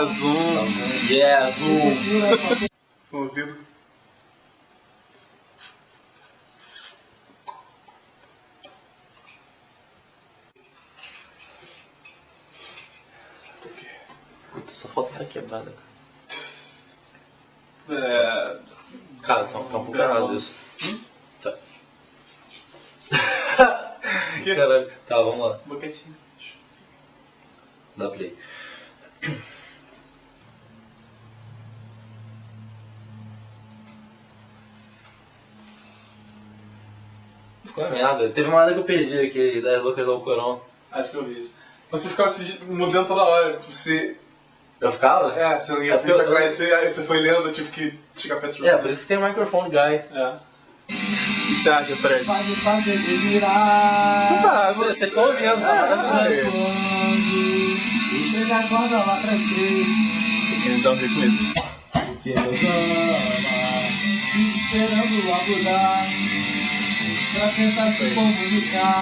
Zoom. Ouvido. Puta, só falta essa quebrada. Cara, tá um pouco errado isso. Tá. Que? Caralho. Tá, vamos lá. Boquetinho. Dá play. Ficou uma merda. Teve uma hora que eu perdi aqui, das loucas do Alcorão. Acho que eu vi isso. Você ficava se mudando toda hora. Você... Eu ficava? Você não ia porque eu- aí você foi lendo, eu tive que chegar perto de você. Por isso que tem o microfone guy. O que você acha, Fred? Vai me fazer delirar. Vocês estão ouvindo, tá maravilhoso. E chega agora lá pras 3. Tem que me dar um jeito com isso. Porque Deus ama, esperando acordar pra tentar se comunicar.